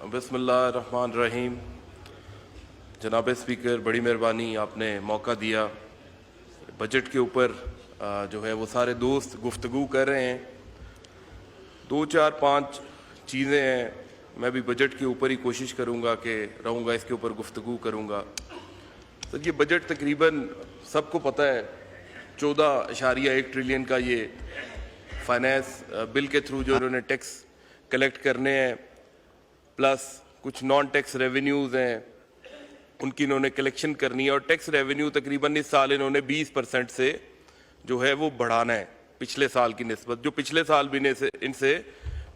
बिस्मिल्लाहिर्रहमानिर्रहीम। जनाब स्पीकर, बड़ी मेहरबानी, आपने मौका दिया। बजट के ऊपर जो है वो सारे दोस्त गुफ्तगू कर रहे हैं। 2 4 5 चीज़ें हैं। मैं भी बजट के ऊपर ही कोशिश करूँगा कि रहूँगा, इसके ऊपर गुफ्तगू करूँगा। तो ये बजट तकरीबन सबको पता है 14.1 ट्रिलियन का ये फाइनेंस बिल के थ्रू जो इन्होंने टैक्स कलेक्ट करने हैं, प्लस कुछ नॉन टैक्स रेवेन्यूज़ हैं उनकी इन्होंने कलेक्शन करनी है। और टैक्स रेवेन्यू तकरीबन इस साल इन्होंने 20% से जो है वो बढ़ाना है पिछले साल की निस्बत, जो पिछले साल भी इनसे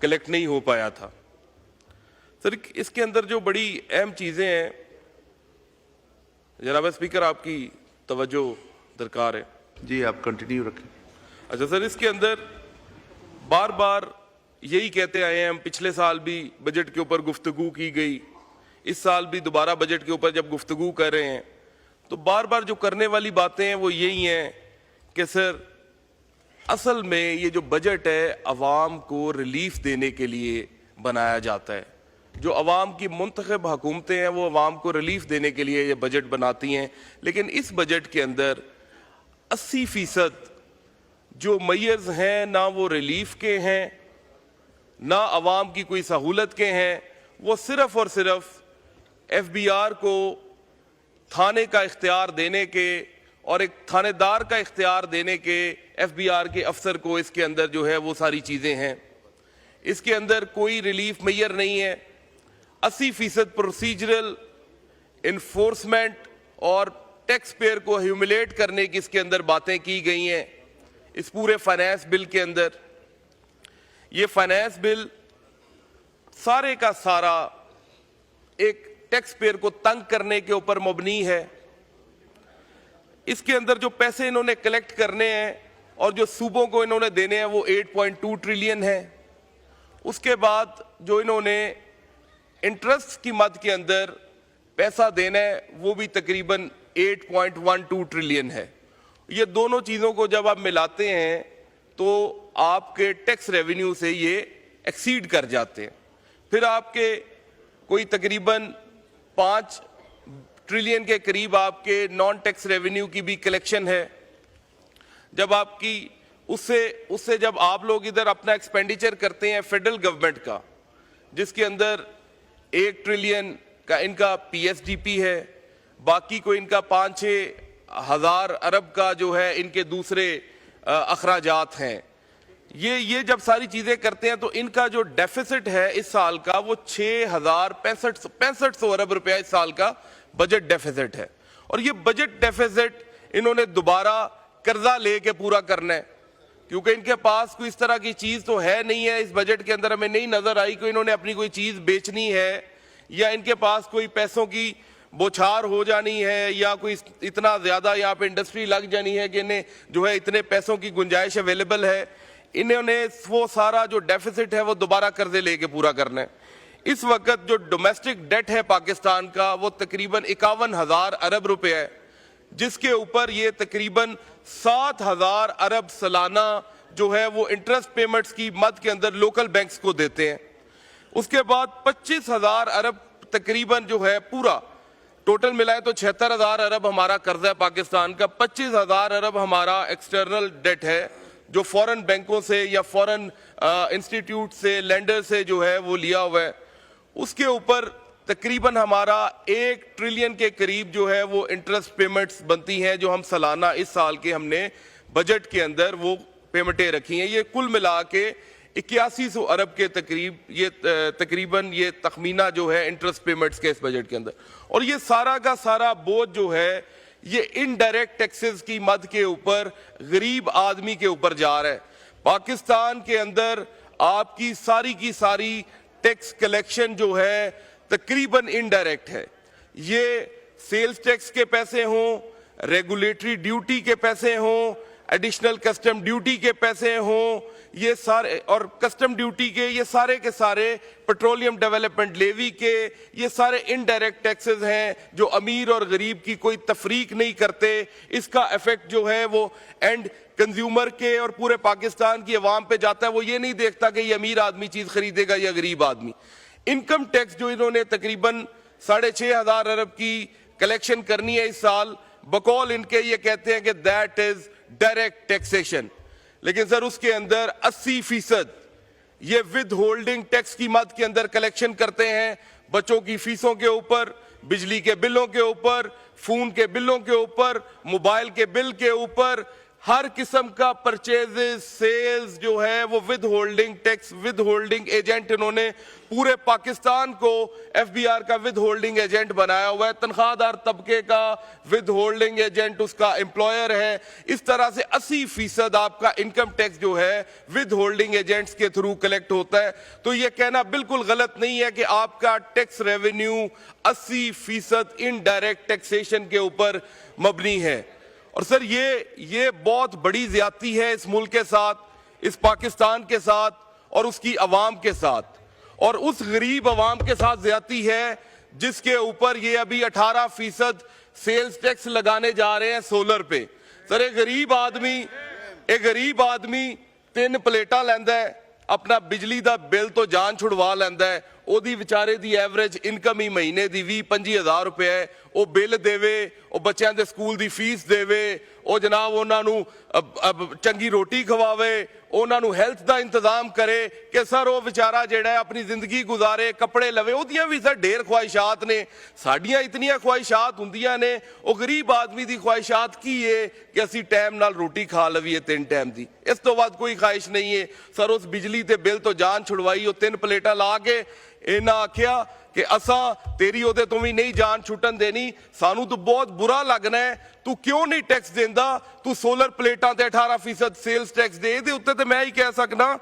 कलेक्ट नहीं हो पाया था। सर, इसके अंदर जो बड़ी अहम चीज़ें हैं, जनाब स्पीकर आपकी तवज्जो दरकार है। जी, आप कंटिन्यू रखें। अच्छा सर, इसके अंदर बार बार यही कहते आए हैं हम, पिछले साल भी बजट के ऊपर गुफ्तगू की गई, इस साल भी दोबारा बजट के ऊपर जब गुफ्तगू कर रहे हैं तो बार बार जो करने वाली बातें हैं वो यही हैं कि सर असल में ये जो बजट है अवाम को रिलीफ देने के लिए बनाया जाता है। जो अवाम की मुंतखब हुकूमतें हैं वो अवाम को रिलीफ देने के लिए ये बजट बनाती हैं, लेकिन इस बजट के अंदर 80% जो मेयर्स हैं ना वो रिलीफ के हैं ना अवाम की कोई सहूलत के हैं। वो सिर्फ और सिर्फ FBR को थाने का इख्तियार देने के और एक थानेदार का इख्तियार देने के, FBR के अफसर को इसके अंदर जो है वो सारी चीज़ें हैं। इसके अंदर कोई रिलीफ मेयर नहीं है। 80% प्रोसीजरल इन्फोर्समेंट और टैक्स पेयर को ह्यूमिलेट करने की इसके अंदर बातें की गई हैं इस पूरे फाइनेंस बिल के अंदर। ये फाइनेंस बिल सारे का सारा एक टैक्स पेयर को तंग करने के ऊपर मबनी है। इसके अंदर जो पैसे इन्होंने कलेक्ट करने हैं और जो सूबों को इन्होंने देने हैं वो 8.2 ट्रिलियन है। उसके बाद जो इन्होंने इंटरेस्ट की मद के अंदर पैसा देना है वो भी तकरीबन 8.12 ट्रिलियन है। ये दोनों चीज़ों को जब आप मिलाते हैं तो आपके टैक्स रेवेन्यू से ये एक्सीड कर जाते हैं। फिर आपके कोई तकरीबन 5 ट्रिलियन के करीब आपके नॉन टैक्स रेवेन्यू की भी कलेक्शन है। जब आपकी उससे जब आप लोग इधर अपना एक्सपेंडिचर करते हैं फेडरल गवर्नमेंट का, जिसके अंदर 1 ट्रिलियन का इनका PSDP है, बाकी को इनका 5-6 हज़ार अरब का जो है इनके दूसरे अखराजात हैं। ये जब सारी चीज़ें करते हैं तो इनका जो डेफिसिट है इस साल का वो 6,6500 अरब रुपया इस साल का बजट डेफिसिट है। और ये बजट डेफिसिट इन्होंने दोबारा कर्जा लेके पूरा करना है, क्योंकि इनके पास कोई इस तरह की चीज़ तो है नहीं है। इस बजट के अंदर हमें नहीं नज़र आई कि इन्होंने अपनी कोई चीज़ बेचनी है या इनके पास कोई पैसों की बौछार हो जानी है या कोई इतना ज़्यादा यहाँ पे इंडस्ट्री लग जानी है कि इन्हें जो है इतने पैसों की गुंजाइश अवेलेबल है। इन्होंने वो सारा जो डेफिसिट है वो दोबारा कर्जे लेके पूरा करना है। इस वक्त जो डोमेस्टिक डेट है पाकिस्तान का वो तकरीबन 51,000 अरब रुपए है, जिसके ऊपर ये तकरीबन 7,000 अरब सालाना जो है वो इंटरेस्ट पेमेंट्स की मद के अंदर लोकल बैंक्स को देते हैं। उसके बाद 25,000 अरब तकरीबन जो है पूरा टोटल मिलाए तो 76,000 अरब हमारा कर्जा है पाकिस्तान का। 25,000 अरब हमारा एक्सटर्नल डेट है जो फॉरेन बैंकों से या फॉरेन इंस्टीट्यूट से, लेंडर से जो है वो लिया हुआ है। उसके ऊपर तकरीबन हमारा 1 ट्रिलियन के करीब जो है वो इंटरेस्ट पेमेंट्स बनती हैं, जो हम सालाना इस साल के हमने बजट के अंदर वो पेमेंटें रखी हैं। ये कुल मिला के 8100 अरब के करीब ये तकरीबन ये तखमीना जो है इंटरेस्ट पेमेंट्स के इस बजट के अंदर। और ये सारा का सारा बोझ जो है ये इनडायरेक्ट टैक्सेस की मद के ऊपर गरीब आदमी के ऊपर जा रहा है। पाकिस्तान के अंदर आपकी सारी की सारी टैक्स कलेक्शन जो है तकरीबन इनडायरेक्ट है। ये सेल्स टैक्स के पैसे हों, रेगुलेटरी ड्यूटी के पैसे हों, एडिशनल कस्टम ड्यूटी के पैसे हों, ये सारे और कस्टम ड्यूटी के ये सारे पेट्रोलियम डेवलपमेंट लेवी के ये सारे इनडायरेक्ट टैक्सेस हैं जो अमीर और गरीब की कोई तफरीक नहीं करते। इसका इफेक्ट जो है वो एंड कंज्यूमर के और पूरे पाकिस्तान की अवाम पे जाता है। वो ये नहीं देखता कि ये अमीर आदमी चीज़ खरीदेगा या गरीब आदमी। इनकम टैक्स जो इन्होंने तकरीबन 6,500 अरब की कलेक्शन करनी है इस साल, बकौल इनके ये कहते हैं कि दैट इज डायरेक्ट टैक्सेशन, लेकिन सर उसके अंदर 80% ये विद होल्डिंग टैक्स की मद के अंदर कलेक्शन करते हैं, बच्चों की फीसों के ऊपर, बिजली के बिलों के ऊपर, फोन के बिलों के ऊपर, मोबाइल के बिल के ऊपर, हर किस्म का परचेजेस सेल्स जो है वो with holding tax, with holding agent इन्होंने पूरे पाकिस्तान को एफबीआर का विद होल्डिंग एजेंट बनाया हुआ है। तनख्वाहदार तबके का विद होल्डिंग एजेंट उसका एम्प्लॉयर है। इस तरह से 80% आपका इनकम टैक्स जो है विद होल्डिंग एजेंट्स के थ्रू कलेक्ट होता है। तो यह कहना बिल्कुल गलत नहीं है कि आपका टैक्स रेवेन्यू 80% इनडायरेक्ट टैक्सेशन के ऊपर मबनी है। और सर ये बहुत बड़ी ज्यादती है इस मुल्क के साथ, इस पाकिस्तान के साथ और उसकी अवाम के साथ, और उस गरीब अवाम के साथ ज्यादती है जिसके ऊपर ये अभी 18% सेल्स टैक्स लगाने जा रहे हैं सोलर पे। सर एक गरीब आदमी 3 प्लेटा लैंदा है, अपना बिजली का बिल तो जान छुड़वा लैंदा है, ओदी विचारे दी एवरेज इनकम ही महीने दी 20-25 हज़ार रुपए है, वो बिल देवे, वो बच्चों के स्कूल की फीस देवे, वो जनाब उन्होंने चंगी रोटी खवावे, उन्होंने हेल्थ का इंतजाम करे कि सर वो बेचारा जेड़ा है अपनी जिंदगी गुजारे, कपड़े लवे, उदियां भी सर ढेर ख्वाहिशात ने, साडियां इतनियां ख्वाहिशात हुंदियां ने, वो गरीब आदमी की ख्वाहिशात की है कि असी टाइम नाल रोटी खा लवीए 3 टाइम की, इस तो बाद कोई ख्वाहिश नहीं है। सर उस बिजली के बिल तो जान छुड़वाई, वो 3 प्लेटा ला के इन्हें आख्या कि असा तेरी ओदे तो भी नहीं जान छुटन देनी, सानू तो बहुत बुरा लगना है, तू क्यों नहीं टैक्स देंदा, तू सोलर प्लेटा ते 18% सेल्स टैक्स दे दे उत्ते। तो मैं ही कह सकना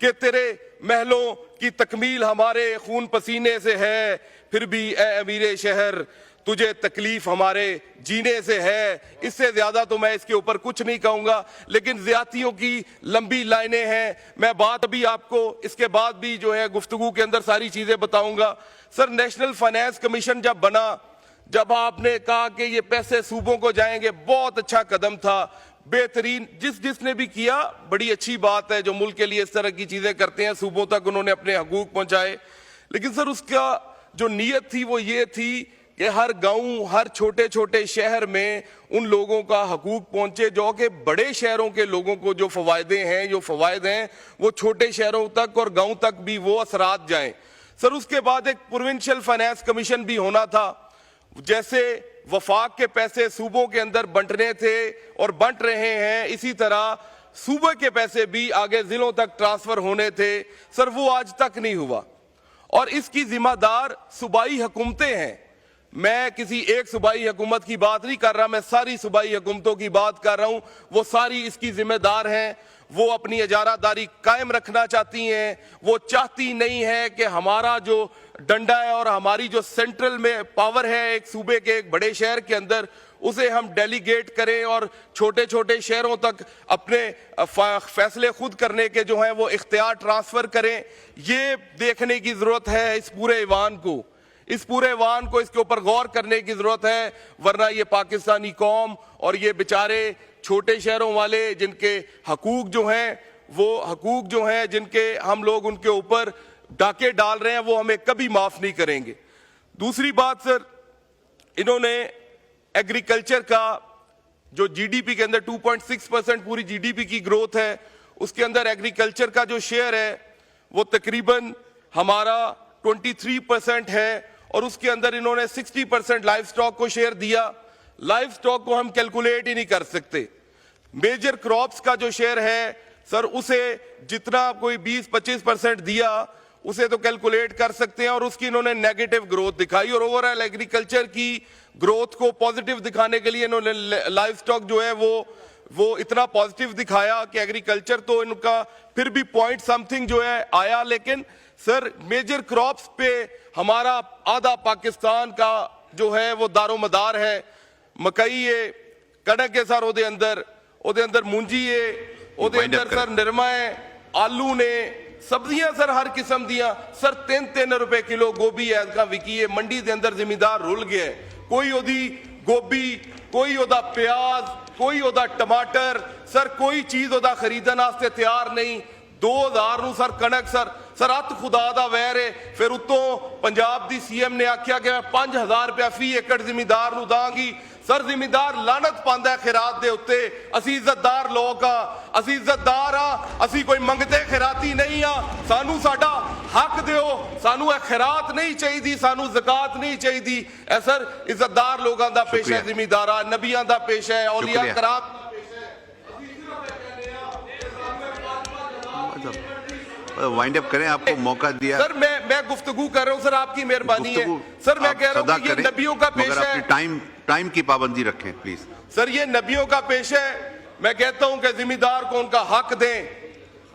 कि तेरे महलों की तकमील हमारे खून पसीने से है, फिर भी ए अमीरे शहर तुझे तकलीफ हमारे जीने से है। इससे ज्यादा तो मैं इसके ऊपर कुछ नहीं कहूंगा, लेकिन ज्यादतियों की लंबी लाइनें हैं। मैं बात अभी आपको इसके बाद भी जो है गुफ्तगू के अंदर सारी चीजें बताऊंगा। सर नेशनल फाइनेंस कमीशन जब बना, जब आपने कहा कि ये पैसे सूबों को जाएंगे, बहुत अच्छा कदम था, बेहतरीन, जिसने भी किया बड़ी अच्छी बात है, जो मुल्क के लिए इस तरह की चीजें करते हैं, सूबों तक उन्होंने अपने हकूक पहुंचाए। लेकिन सर उसका जो नीयत थी वो ये थी कि हर गांव, हर छोटे छोटे शहर में उन लोगों का हकूक पहुंचे जो कि बड़े शहरों के लोगों को जो फ़वायदे हैं, जो फ़वायद हैं, वो छोटे शहरों तक और गांव तक भी वो असरात जाएं। सर उसके बाद एक प्रोविंशियल फाइनेंस कमीशन भी होना था। जैसे वफाक के पैसे सूबों के अंदर बंटने थे और बंट रहे हैं, इसी तरह सूबे के पैसे भी आगे जिलों तक ट्रांसफर होने थे। सर वो आज तक नहीं हुआ और इसकी जिम्मेदार सूबाई हुकूमतें हैं। मैं किसी एक सूबाई हुकूमत की बात नहीं कर रहा, मैं सारी सूबाई हुकूमतों की बात कर रहा हूं। वो सारी इसकी जिम्मेदार हैं। वो अपनी इजारादारी कायम रखना चाहती हैं। वो चाहती नहीं है कि हमारा जो डंडा है और हमारी जो सेंट्रल में पावर है एक सूबे के, एक बड़े शहर के अंदर, उसे हम डेलीगेट करें और छोटे छोटे शहरों तक अपने फैसले खुद करने के जो हैं वो इख्तियार ट्रांसफर करें। ये देखने की जरूरत है इस पूरे ईवान को, इसके ऊपर गौर करने की जरूरत है, वरना ये पाकिस्तानी कौम और ये बेचारे छोटे शहरों वाले जिनके हकूक जो हैं जिनके हम लोग उनके ऊपर डाके डाल रहे हैं, वो हमें कभी माफ नहीं करेंगे। दूसरी बात सर, इन्होंने एग्रीकल्चर का जो जीडीपी के अंदर 2.6% पूरी जीडीपी की ग्रोथ है, उसके अंदर एग्रीकल्चर का जो शेयर है वो तकरीबन हमारा 23% है और उसके अंदर इन्होंने 60% लाइफ स्टॉक को शेयर दिया। लाइफ स्टॉक को हम कैलकुलेट ही नहीं कर सकते। मेजर क्रॉप्स का जो शेयर है सर, उसे जितना कोई 20-25% दिया उसे तो कैलकुलेट कर सकते हैं और उसकी इन्होंने नेगेटिव ग्रोथ दिखाई। और ओवरऑल एग्रीकल्चर की ग्रोथ को पॉजिटिव दिखाने के लिए इन्होंने लाइफ स्टॉक जो है वो इतना पॉजिटिव दिखाया कि एग्रीकल्चर तो इनका फिर भी पॉइंट समथिंग जो है आया। लेकिन सर मेजर क्रॉप्स पे हमारा आधा पाकिस्तान का जो है वो दारोमदार है। मकई है, कणक है सर, ओदे अंदर मूंजी है, ओदे अंदर सर निरमा है, आलू ने, सब्जियां सर हर किस्म दियां। सर 3-3 रुपए किलो गोभी ऐसा विकी है, मंडी के अंदर जिमीदार रुल गया। कोई ओदी गोभी, कोई ओदा प्याज, कोई ओदा टमाटर, सर कोई चीज ओदा खरीदने वास्ते तैयार नहीं। 2000 ਨੂੰ ਸਰ ਕਣਕ ਸਰ ਅੱਤ ਖੁਦਾ ਦਾ ਵੈਰ ਹੈ। ਫਿਰ ਉਤੋਂ ਪੰਜਾਬ ਦੀ ਸੀਐਮ ਨੇ ਆਖਿਆ ਕਿ ਮੈਂ 5000 ਰੁਪਇਆ ਫੀ ਏਕੜ ਜ਼ਿਮੀਂਦਾਰ ਨੂੰ ਦਾਂਗੀ। ਸਰ ਜ਼ਿਮੀਂਦਾਰ ਲਾਨਤ ਪਾਉਂਦਾ ਹੈ ਖੈਰਾਤ ਦੇ ਉੱਤੇ। ਅਸੀਂ ਇੱਜ਼ਤਦਾਰ ਲੋਕ ਆ, ਅਸੀਂ ਇੱਜ਼ਤਦਾਰ ਆ, ਅਸੀਂ ਕੋਈ ਮੰਗਤੇ ਖੈਰਾਤੀ ਨਹੀਂ ਆ। ਸਾਨੂੰ ਸਾਡਾ ਹੱਕ ਦਿਓ, ਸਾਨੂੰ ਇਹ ਖੈਰਾਤ ਨਹੀਂ ਚਾਹੀਦੀ, ਸਾਨੂੰ ਜ਼ਕਾਤ ਨਹੀਂ ਚਾਹੀਦੀ। ਇਹ ਸਰ ਇੱਜ਼ਤਦਾਰ ਲੋਕਾਂ ਦਾ ਪੇਸ਼ਾ, ਜ਼ਿਮੀਂਦਾਰਾਂ ਨਬੀਆਂ ਦਾ ਪੇਸ਼ਾ ਹੈ, ਔਲੀਆ ਕਰਾਮ वाइंड अप करें, आपको मौका दिया। सर मैं गुफ्तगू कर रहा हूं सर, आपकी मेहरबानी है सर। मैं कह रहा हूं कि ये नबियों का पेशा है, टाइम की पाबंदी रखें प्लीज। सर ये नबियों का पेशा है। मैं कहता हूं कि जिम्मेदार को उनका हक दें।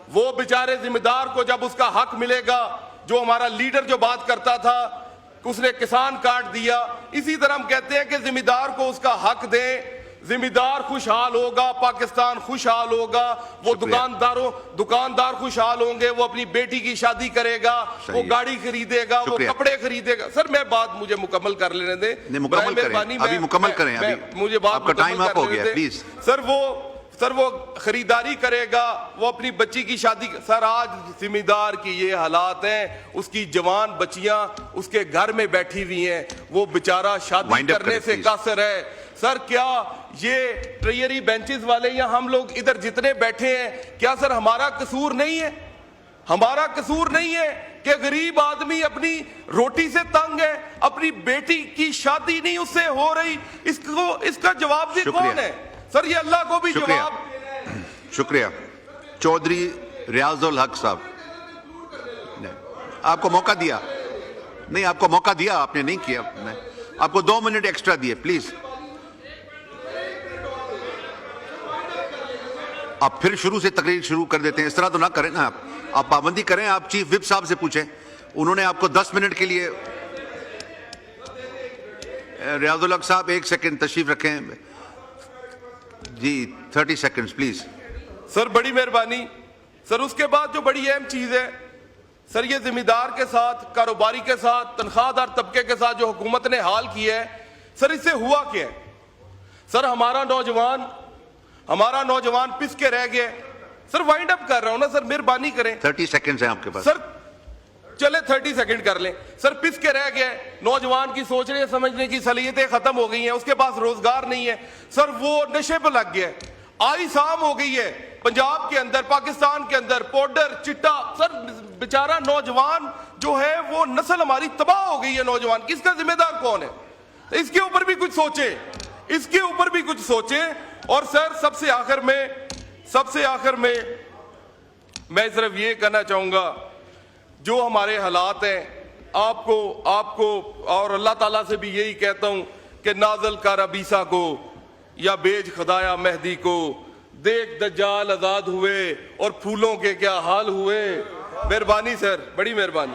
वो बेचारे जिम्मेदार को जब उसका हक मिलेगा, जो हमारा लीडर जो बात करता था उसने किसान काट दिया, इसी तरह हम कहते हैं कि जिम्मेदार को उसका हक दें। जिम्मेदार खुशहाल होगा, पाकिस्तान खुशहाल होगा, वो दुकानदार खुशहाल होंगे, वो अपनी बेटी की शादी करेगा, वो गाड़ी खरीदेगा, वो कपड़े खरीदेगा। सर मैं बात मुझे मुकम्मल कर लेने दें, मुकम्मल करें, अभी मुकम्मल करें, अभी मुझे बात आपका टाइम अप हो गया प्लीज। सर वो खरीदारी करेगा, वो अपनी बच्ची की शादी। सर आज जिम्मेदार की ये हालात हैं, उसकी जवान बच्चियां उसके घर में बैठी हुई हैं, वो बेचारा शादी करने से कासर है। सर क्या ये ट्रेयरी बेंचेस वाले या हम लोग इधर जितने बैठे हैं, क्या सर हमारा कसूर नहीं है? हमारा कसूर नहीं है कि गरीब आदमी अपनी रोटी से तंग है, अपनी बेटी की शादी नहीं उससे हो रही, इसका जवाब भी कौन है? सर ये अल्लाह को भी जवाब। शुक्रिया। चौधरी रियाजुल हक साहब, आपको मौका दिया नहीं, आपको मौका दिया, आपने नहीं किया। आपको 2 मिनट एक्स्ट्रा दिए प्लीज। आप फिर शुरू से तकरीर शुरू कर देते हैं, इस तरह तो ना करें ना। आप पाबंदी करें, आप चीफ विप साहब से पूछें, उन्होंने आपको 10 मिनट के लिए। रियाजुल हक साहब 1 सेकंड तशरीफ रखें जी, 30 सेकंड्स प्लीज। सर बड़ी मेहरबानी सर। उसके बाद जो बड़ी अहम चीज है सर, ये जिम्मेदार के साथ, कारोबारी के साथ, तनख्वाहदार तबके के साथ जो हुकूमत ने हाल किया है सर, इससे हुआ क्या है? सर हमारा नौजवान पिस के रह गए। सर वाइंड अप कर रहा हूं ना सर, मेहरबानी करें। 30 सेकंड्स हैं आपके पास सर, चले 30 सेकंड कर लें। सर पिस के रह गए, नौजवान की सोचने समझने की सलीयतें खत्म हो गई हैं, उसके पास रोजगार नहीं है सर, वो नशे पर लग गया, आई शाम हो गई है पंजाब के अंदर, पाकिस्तान के अंदर पाउडर चिट्टा। सर बेचारा नौजवान जो है वो नस्ल हमारी तबाह हो गई है नौजवान की, इसका जिम्मेदार कौन है? इसके ऊपर भी कुछ सोचे, इसके ऊपर भी कुछ सोचे। और सर सबसे आखिर में मैं सिर्फ ये कहना चाहूंगा, जो हमारे हालात हैं, आपको और अल्लाह ताला से भी यही कहता हूं कि नाज़ल कर अबीसा को या बेज खुदाया मेहदी को, देख दज्जाल आजाद हुए और फूलों के क्या हाल हुए। मेहरबानी सर, बड़ी मेहरबानी।